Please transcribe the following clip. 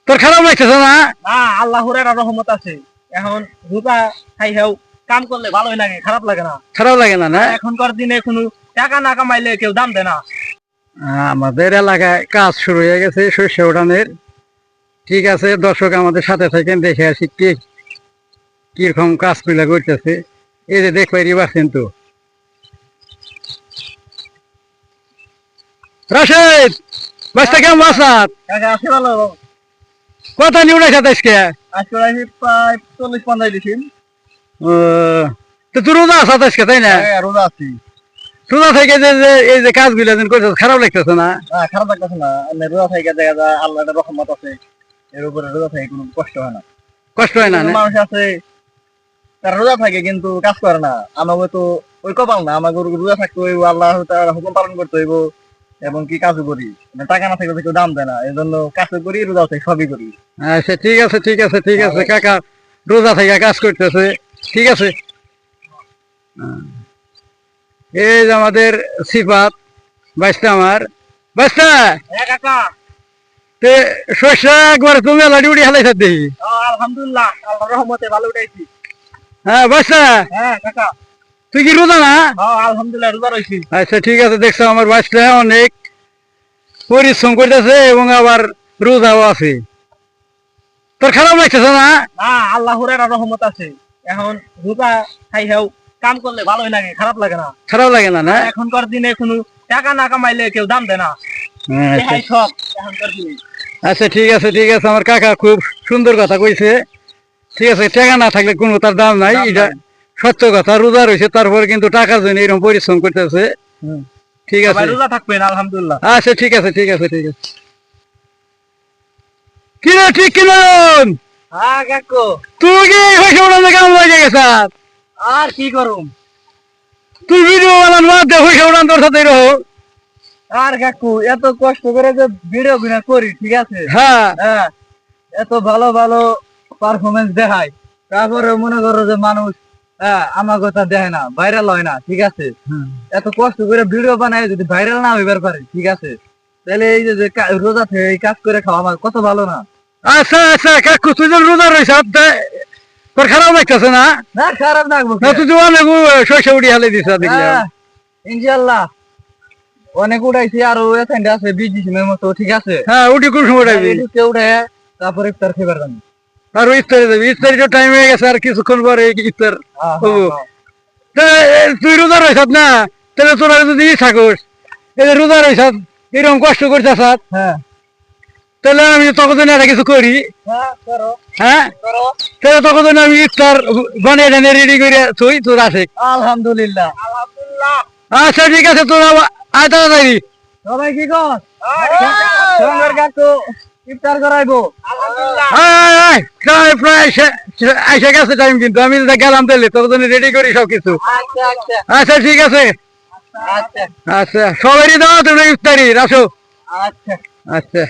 তোর খারাপ লাগতেছে না? না, আল্লাহর একটা রহমত আছে। এখন রোজা খাই হেও কাম করলে ভালোই লাগে, খারাপ লাগে না। খারাপ লাগে না? না, এখনকার দিনে কোনো টাকা না কামাইলে কেউ দাম দেয় না। আমাদের এলাকায় কাজ শুরু হয়ে গেছে শস্য উঠানের। ঠিক আছে দর্শক, আমাদের সাথে থাকেন, দেখে আসি কিরকম কাজগুলা করতেছে। এই যে দেখবাই পাচ্ছেন তো। রাশেদ বাসটা কেমন আসাদ? কাকা আছে ভালো। কথা নিয়ে উড়াইছে আজকে? আজকে প্রায় 40-50 দিন। তো তুই রোজা আসাদ আজকে, তাই না? রোজা আছি। রোজা থেকে যে এই যে কাজগুলা করতেছে, খারাপ লাগতেছে না? খারাপ লাগতেছে না। রোজা থেকে দেখা যায় আল্লাহর রহমত আছে, এর উপরে রোজা থেকে কোনো কষ্ট হয় না। কষ্ট হয় না? মানুষ আছে তারা রোজা থাকে কিন্তু কাজ করে না। আমাকে তো ওই কপাল না, আমাকে রোজা থাকতে হইব, আল্লাহ তাআলার হুকুম পালন করতে হইব, এবং কি কাজও করি। টাকা না থাকলে কেউ দাম দেয় না, এই জন্য কাজও করি, রোজা থেকে সবই করি। আচ্ছা ঠিক আছে ঠিক আছে ঠিক আছে, কাকা রোজা থেকে কাজ করতেছে, ঠিক আছে। এই যে আমাদের সিফাত বাইশটা, আমার বাইশটা কাকা। তে শস্য একবার তুমি লাড়ি উড়ি হালাইছ দেখি। আলহামদুলিল্লাহ, আল্লাহর রহমতে ভালো উঠাইছি। হ্যাঁ বাইশটা, হ্যাঁ কাকা। তুই কি রোজা না? আলহামদুলিল্লাহ রোজা রয়েছি। আচ্ছা ঠিক আছে, দেখছো আমার বাইশটা অনেক পরিশ্রম করতেছে এবং আবার রোজাও আছে। তোর খারাপ লাগতেছে না? না, আল্লাহর একটা রহমত আছে। এখন রোজা খাই হেও কাম করলে ভালোই লাগে, খারাপ লাগে না। খারাপ লাগে না? না, এখনকার দিনে কোনো টাকা না কামাইলে কেউ দাম দেয় না। সব এখনকার দিনে। আচ্ছা ঠিক আছে ঠিক আছে, আমার কাকা খুব সুন্দর কথা কইছে। ঠিক আছে, টাকা না থাকলে কোনো তার দাম নাই, এটা সত্য কথা। রোজা রয়েছে তারপরে কিন্তু টাকার জন্য এরকম পরিশ্রম করতেছে। ঠিক আছে, রোজা থাকবেন আলহামদুলিল্লাহ। আচ্ছা ঠিক আছে ঠিক আছে ঠিক আছে। কিনা ঠিক কিনা কাকু, তুই কি হয়েছে ওটা কেমন লাগে গেছে? আর কি করুম? তুই ভিডিও বানান বাদ দে, হয়েছে ওটা তোর সাথে রহ। আর কাকু এত কষ্ট করে যে ভিডিও বিনা করি, ঠিক আছে, হ্যাঁ এত ভালো ভালো পারফরমেন্স দেখায়, তারপরে মনে করো যে মানুষ আমার কথা দেয় না, ভাইরাল হয় না, ঠিক আছে। এত কষ্ট করে ভিডিও বানায় যদি ভাইরাল না হইবার পারে, ঠিক আছে, তাহলে এই যে রোজা থেকে এই কাজ করে খাওয়া আমার কত ভালো না। আচ্ছা আচ্ছা কাকু, তুই যে রোজা রয়েছে তোর খারাপ লাগতেছে না? না, খারাপ লাগবো না, তুই তো অনেক শস্য উড়ি হালে দিস দেখলাম। ইনশাল্লাহ অনেক উঠাইছি, আরো এখানে আছে 20 ডিসেম্বর মতো, ঠিক আছে। হ্যাঁ উঠি কোন সময় উঠাবি? উঠে তারপরে ইফতার খেবার জানি। আর ইফতারে যাবি? ইফতারিটা টাইম হয়ে গেছে, আর কিছুক্ষণ পরে ইফতার হবো। তুই রোজা রয়েছ না, তাহলে তোরা যদি থাকোস, এই রোজা রয়েছ এরকম কষ্ট করতেছ, তাহলে আমি তখন একটা কিছু করি। হ্যাঁ, তাহলে তখন আমি ইফতার বানিয়ে টানিয়ে রেডি করে তুই তোর আছে। আলহামদুলিল্লাহ। আচ্ছা ঠিক আছে, তোরা আয় তাড়াতাড়ি। সবাই কি কর কাকু ইফতার করাইবো। প্রায় এসে গেছে টাইম, কিন্তু আমি গেলাম তাহলে তোর জন্য রেডি করি সবকিছু। আচ্ছা ঠিক আছে, আচ্ছা সবারই দাও তোমরা ইফতারি আসো। আচ্ছা আচ্ছা।